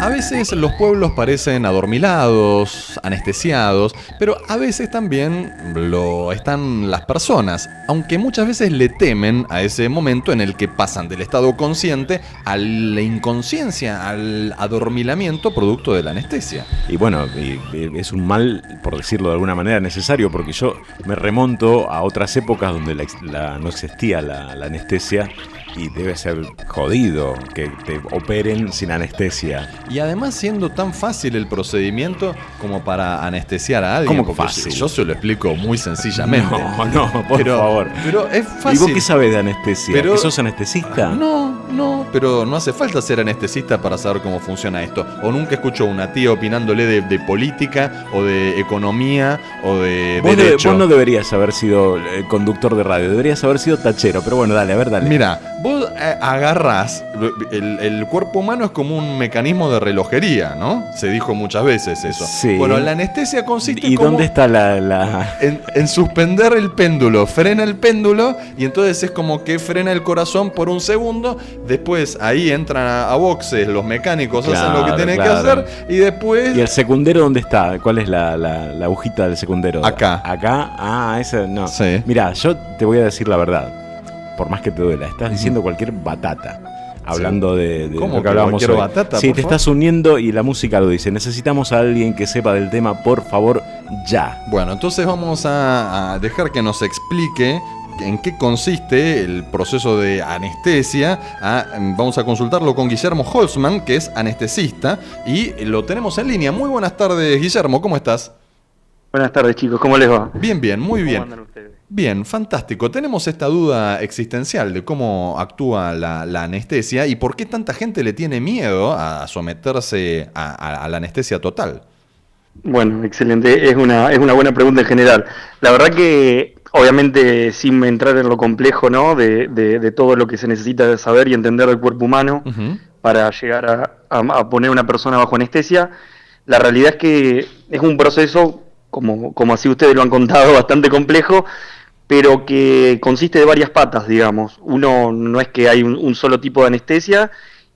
A veces los pueblos parecen adormilados, anestesiados, pero a veces también lo están las personas, aunque muchas veces le temen a ese momento en el que pasan del estado consciente a la inconsciencia, al adormilamiento producto de la anestesia. Y bueno, es un mal, por decirlo de alguna manera, necesario, porque yo me remonto a otras épocas donde no existía la anestesia. Y debe ser jodido que te operen sin anestesia. Y además siendo tan fácil el procedimiento como para anestesiar a alguien. ¿Cómo fácil? Yo se lo explico muy sencillamente. No, por favor. Pero es fácil. ¿Y vos qué sabés de anestesia? ¿Que sos anestesista? No, pero no hace falta ser anestesista para saber cómo funciona esto. O nunca escucho a una tía opinándole de política, o de economía, o de derecho. Vos no deberías haber sido conductor de radio, deberías haber sido tachero. Pero bueno, dale. Mira, vos agarrás, el cuerpo humano es como un mecanismo de relojería, ¿no? Se dijo muchas veces eso. Sí. Bueno, la anestesia consiste ¿Y dónde está la...? En suspender el péndulo, frena el péndulo y entonces es como que frena el corazón por un segundo, después ahí entran a boxes los mecánicos, hacen lo que tienen que hacer y después... ¿Y el secundero dónde está? ¿Cuál es la agujita del secundero? Acá. ¿Acá? Esa no. Sí. Mirá, yo te voy a decir la verdad. Por más que te duela, estás diciendo cualquier batata. Hablando de ¿Cómo lo que hablábamos hoy. Batata, sí, por te favor? Estás uniendo y la música lo dice. Necesitamos a alguien que sepa del tema, por favor, ya. Bueno, entonces vamos a dejar que nos explique en qué consiste el proceso de anestesia. Vamos a consultarlo con Guillermo Holzman, que es anestesista, y lo tenemos en línea. Muy buenas tardes, Guillermo, ¿cómo estás? Buenas tardes, chicos, ¿cómo les va? Bien, muy bien. ¿Cómo andan ustedes? Bien, fantástico. Tenemos esta duda existencial de cómo actúa la anestesia y por qué tanta gente le tiene miedo a someterse a la anestesia total. Bueno, excelente. Es una buena pregunta en general. La verdad que, obviamente, sin entrar en lo complejo, ¿no? de todo lo que se necesita saber y entender del cuerpo humano para llegar a poner a una persona bajo anestesia, la realidad es que es un proceso, como así ustedes lo han contado, bastante complejo, pero que consiste de varias patas, digamos. Uno no es que hay un solo tipo de anestesia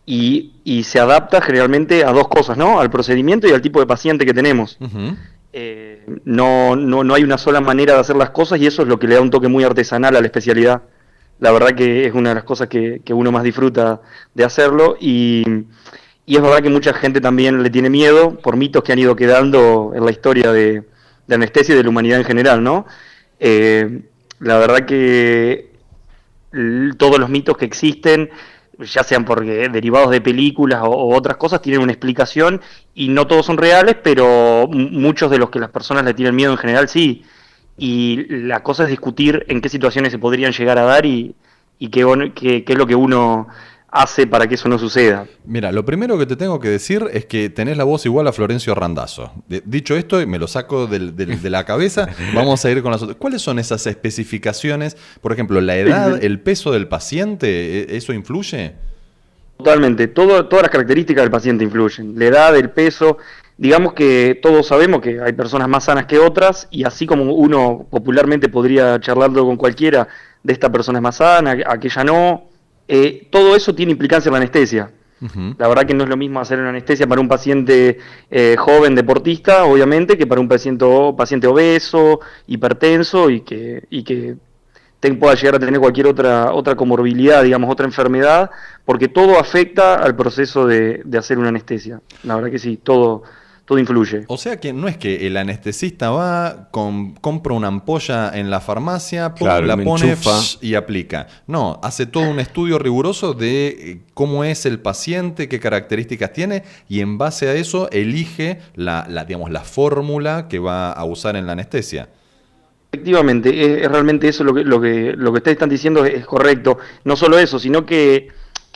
y se adapta generalmente a dos cosas, ¿no? Al procedimiento y al tipo de paciente que tenemos. No hay una sola manera de hacer las cosas y eso es lo que le da un toque muy artesanal a la especialidad. La verdad que es una de las cosas que uno más disfruta de hacerlo y es verdad que mucha gente también le tiene miedo por mitos que han ido quedando en la historia de anestesia y de la humanidad en general, ¿no? La verdad que todos los mitos que existen, ya sean porque derivados de películas o otras cosas, tienen una explicación y no todos son reales, pero muchos de los que las personas le tienen miedo en general sí. Y la cosa es discutir en qué situaciones se podrían llegar a dar y qué es lo que uno hace para que eso no suceda. Mira, lo primero que te tengo que decir es que tenés la voz igual a Florencio Randazzo. Dicho esto, y me lo saco de la cabeza, vamos a ir con las otras. ¿Cuáles son esas especificaciones? Por ejemplo, la edad, el peso del paciente, ¿eso influye? Totalmente, todas las características del paciente influyen. La edad, el peso, digamos que todos sabemos que hay personas más sanas que otras y así como uno popularmente podría charlarlo con cualquiera, de esta persona es más sana, aquella no. Todo eso tiene implicancia en la anestesia. La verdad que no es lo mismo hacer una anestesia para un paciente joven deportista, obviamente, que para un paciente obeso, hipertenso y que pueda llegar a tener cualquier otra comorbilidad, digamos, otra enfermedad, porque todo afecta al proceso de hacer una anestesia. La verdad que sí, todo influye. O sea que no es que el anestesista va, compra una ampolla en la farmacia, la pone y aplica. No, hace todo un estudio riguroso de cómo es el paciente, qué características tiene, y en base a eso elige la fórmula que va a usar en la anestesia. Efectivamente, es realmente eso lo que ustedes están diciendo es correcto. No solo eso, sino que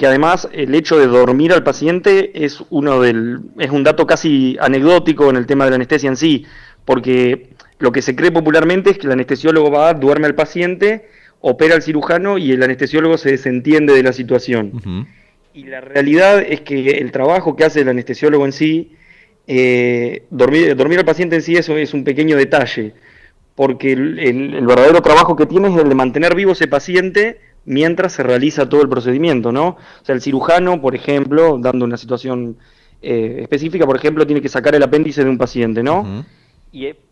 además el hecho de dormir al paciente es un dato casi anecdótico en el tema de la anestesia en sí, porque lo que se cree popularmente es que el anestesiólogo duerme al paciente, opera al cirujano y el anestesiólogo se desentiende de la situación. Y la realidad es que el trabajo que hace el anestesiólogo en sí, dormir al paciente en sí es un pequeño detalle, porque el verdadero trabajo que tiene es el de mantener vivo ese paciente mientras se realiza todo el procedimiento, ¿no? O sea, el cirujano, por ejemplo, dando una situación específica, por ejemplo, tiene que sacar el apéndice de un paciente, ¿no?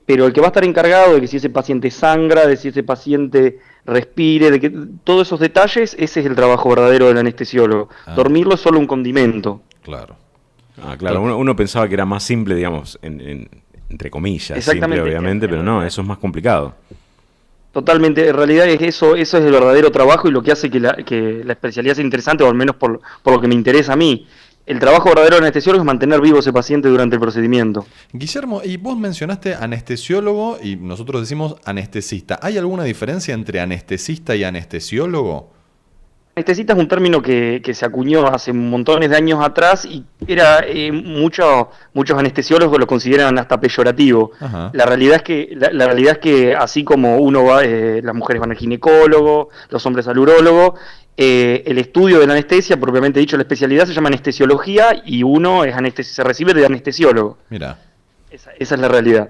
Pero el que va a estar encargado de que si ese paciente sangra, de si ese paciente respire, de que todos esos detalles, ese es el trabajo verdadero del anestesiólogo. Dormirlo es solo un condimento. Claro. Claro, uno pensaba que era más simple, digamos, entre comillas, simple obviamente, pero no, eso es más complicado. Totalmente, en realidad eso es el verdadero trabajo y lo que hace que la especialidad sea interesante, o al menos por lo que me interesa a mí. El trabajo verdadero del anestesiólogo es mantener vivo a ese paciente durante el procedimiento. Guillermo, y vos mencionaste anestesiólogo y nosotros decimos anestesista. ¿Hay alguna diferencia entre anestesista y anestesiólogo? Anestesista es un término que se acuñó hace montones de años atrás y muchos anestesiólogos lo consideran hasta peyorativo. La realidad es que así como uno va, las mujeres van al ginecólogo, los hombres al urólogo, el estudio de la anestesia, propiamente dicho, la especialidad se llama anestesiología y uno se recibe de anestesiólogo. Mira. Esa es la realidad.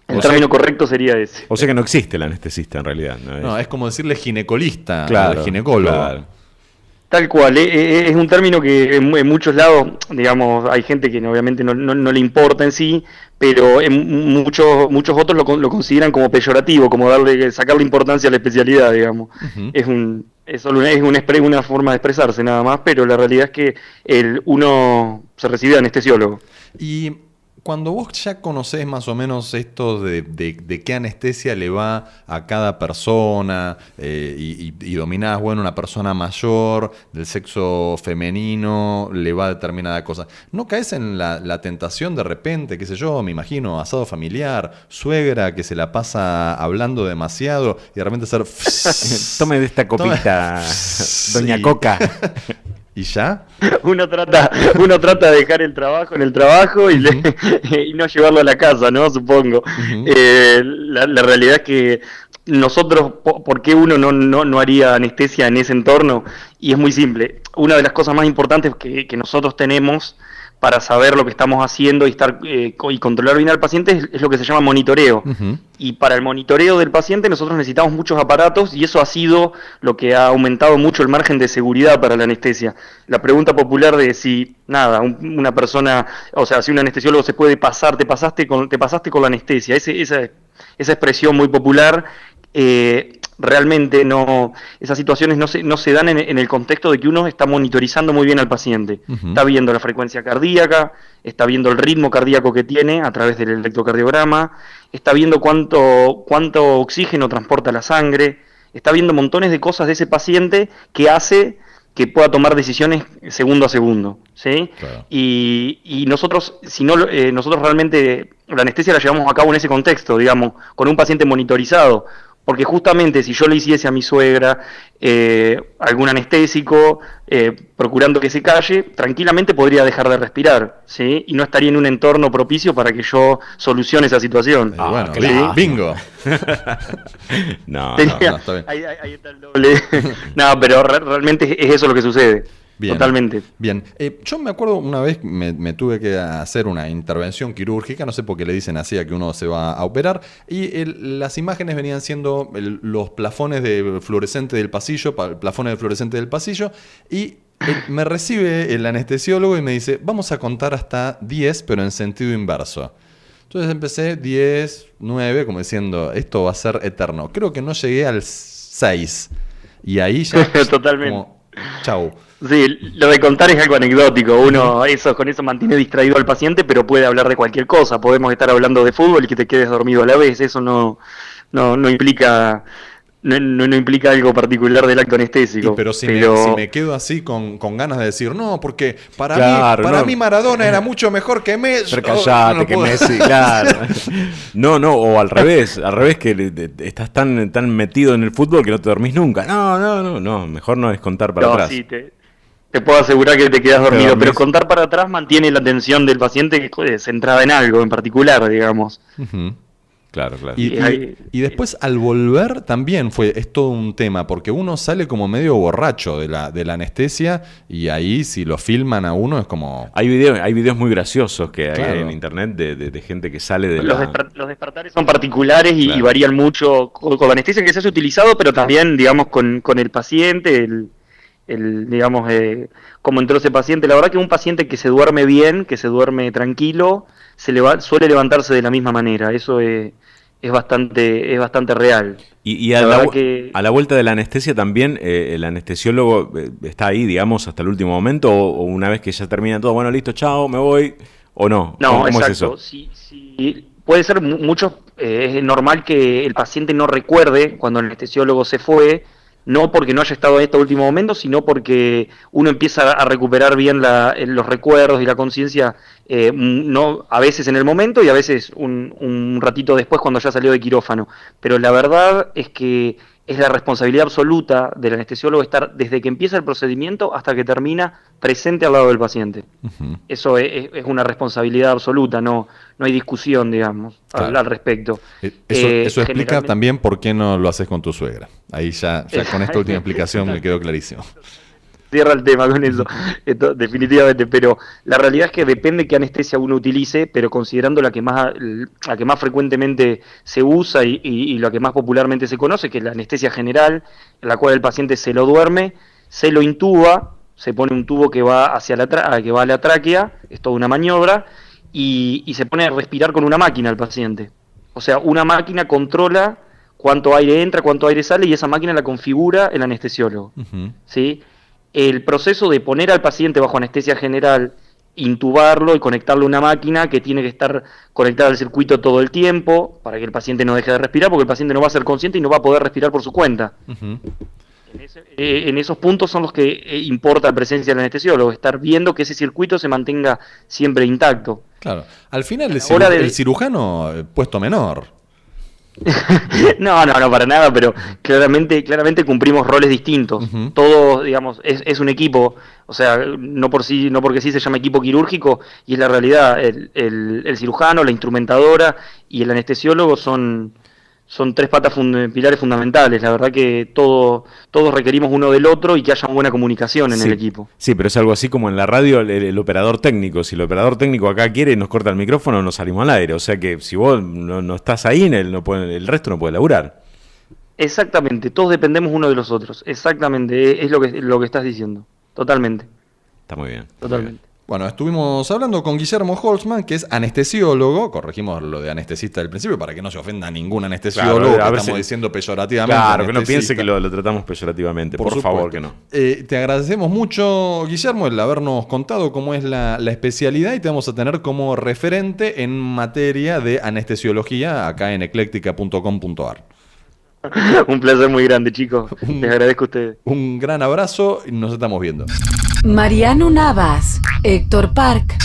El término correcto sería ese. O sea que no existe el anestesista en realidad. No, es como decirle ginecolista, claro, ginecólogo. Claro. Tal cual, es un término que en muchos lados, digamos, hay gente que obviamente no le importa en sí, pero en muchos otros lo consideran como peyorativo, como sacarle importancia a la especialidad, digamos. Es una forma de expresarse nada más, pero la realidad es que uno se recibe de anestesiólogo. Y cuando vos ya conocés más o menos esto de qué anestesia le va a cada persona y dominás, bueno, una persona mayor del sexo femenino le va a determinada cosa, ¿no caes en la tentación de repente, qué sé yo, me imagino, asado familiar, suegra que se la pasa hablando demasiado y de repente hacer... Tome de esta copita, doña Coca. ¿Y ya? Uno trata de dejar el trabajo en el trabajo y no llevarlo a la casa, ¿no? Supongo. La realidad es que nosotros, ¿por qué uno no haría anestesia en ese entorno? Y es muy simple. Una de las cosas más importantes que nosotros tenemos para saber lo que estamos haciendo y controlar bien al paciente es lo que se llama monitoreo. Y para el monitoreo del paciente nosotros necesitamos muchos aparatos y eso ha sido lo que ha aumentado mucho el margen de seguridad para la anestesia. La pregunta popular de si, una persona, o sea, si un anestesiólogo se puede pasar, te pasaste con la anestesia, esa expresión muy popular, realmente esas situaciones no se dan en el contexto de que uno está monitorizando muy bien al paciente. Está viendo la frecuencia cardíaca, está viendo el ritmo cardíaco que tiene a través del electrocardiograma, está viendo cuánto oxígeno transporta la sangre, está viendo montones de cosas de ese paciente que hace que pueda tomar decisiones segundo a segundo, ¿sí? Claro. Y nosotros, nosotros realmente la anestesia la llevamos a cabo en ese contexto, digamos, con un paciente monitorizado. Porque justamente si yo le hiciese a mi suegra algún anestésico, procurando que se calle, tranquilamente podría dejar de respirar, ¿sí? Y no estaría en un entorno propicio para que yo solucione esa situación. Bueno, ¿sí? Bingo. No, está bien. Ahí está el doble. No, pero realmente es eso lo que sucede. Bien, totalmente. Bien. Yo me acuerdo una vez me tuve que hacer una intervención quirúrgica, no sé por qué le dicen así a que uno se va a operar, y las imágenes venían siendo los plafones de fluorescente del pasillo, y me recibe el anestesiólogo y me dice, vamos a contar hasta 10, pero en sentido inverso. Entonces empecé 10, 9, como diciendo, esto va a ser eterno. Creo que no llegué al 6. Y ahí ya... Totalmente. Como, chau. Sí, lo de contar es algo anecdótico. Uno con eso mantiene distraído al paciente, pero puede hablar de cualquier cosa. Podemos estar hablando de fútbol y que te quedes dormido a la vez. Eso no implica... No implica algo particular del acto anestésico. Pero si me quedo así con ganas de decir, no, porque para mí Maradona era mucho mejor que Messi. Pero callate, que Messi, claro. No, o al revés que estás tan metido en el fútbol que no te dormís nunca. No, mejor no es contar para atrás. Sí, te puedo asegurar que te quedas dormido, pero contar para atrás mantiene la atención del paciente centrada en algo en particular, digamos. Claro. Y después al volver también es todo un tema, porque uno sale como medio borracho de la anestesia y ahí si lo filman a uno es como... Hay videos muy graciosos que hay en internet de gente que sale de los despertares son particulares y varían mucho con la anestesia que se haya utilizado, pero también, digamos, con el paciente, digamos, cómo entró ese paciente. La verdad que un paciente que se duerme bien, que se duerme tranquilo, suele levantarse de la misma manera. Eso es bastante real. Y a la vuelta de la anestesia también, el anestesiólogo está ahí, digamos, hasta el último momento, o una vez que ya termina todo, bueno, listo, chao, me voy, o no. No, ¿Cómo exacto. es eso? Sí, puede ser es normal que el paciente no recuerde cuando el anestesiólogo se fue, no porque no haya estado en este último momento, sino porque uno empieza a recuperar bien los recuerdos y la conciencia, no a veces en el momento y a veces un ratito después cuando ya salió de quirófano. Pero la verdad es que es la responsabilidad absoluta del anestesiólogo estar desde que empieza el procedimiento hasta que termina presente al lado del paciente. Uh-huh. Eso es una responsabilidad absoluta, no hay discusión, digamos, al respecto. Eso explica también por qué no lo haces con tu suegra. Ahí ya con esta última explicación me quedó clarísimo. Cierra el tema con eso, definitivamente, pero la realidad es que depende qué anestesia uno utilice, pero considerando la que más frecuentemente se usa y la que más popularmente se conoce, que es la anestesia general, en la cual el paciente se lo duerme, se lo intuba, se pone un tubo que va a la tráquea, es toda una maniobra, y se pone a respirar con una máquina al paciente. O sea, una máquina controla cuánto aire entra, cuánto aire sale, y esa máquina la configura el anestesiólogo. Uh-huh. ¿Sí? El proceso de poner al paciente bajo anestesia general, intubarlo y conectarlo a una máquina que tiene que estar conectada al circuito todo el tiempo para que el paciente no deje de respirar, porque el paciente no va a ser consciente y no va a poder respirar por su cuenta. Uh-huh. En esos puntos son los que importa la presencia del anestesiólogo, estar viendo que ese circuito se mantenga siempre intacto. Claro, al final el cirujano puesto menor. No, para nada, pero claramente cumplimos roles distintos. Uh-huh. Todos, digamos, es un equipo, o sea, no porque sí se llama equipo quirúrgico, y es la realidad, el cirujano, la instrumentadora y el anestesiólogo son tres patas pilares fundamentales. La verdad que todos requerimos uno del otro y que haya una buena comunicación en el equipo. Sí, pero es algo así como en la radio el operador técnico. Si el operador técnico acá quiere y nos corta el micrófono, nos salimos al aire. O sea que si vos no estás ahí, el resto no puede laburar. Exactamente, todos dependemos uno de los otros. Exactamente, es lo que estás diciendo. Totalmente. Está muy bien. Totalmente. Bueno, estuvimos hablando con Guillermo Holzman, que es anestesiólogo. Corregimos lo de anestesista del principio para que no se ofenda a ningún anestesiólogo, claro, que estamos diciendo peyorativamente. Claro, que no piense que lo tratamos peyorativamente, por favor que no. Te agradecemos mucho, Guillermo, el habernos contado cómo es la especialidad, y te vamos a tener como referente en materia de anestesiología acá en ecléctica.com.ar. Un placer muy grande, chicos. Les agradezco a ustedes. Un gran abrazo y nos estamos viendo. Mariano Navas, Héctor Park,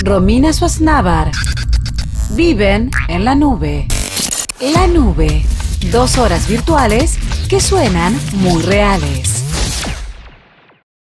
Romina Sosnávar viven en la nube. La nube, 2 horas virtuales que suenan muy reales.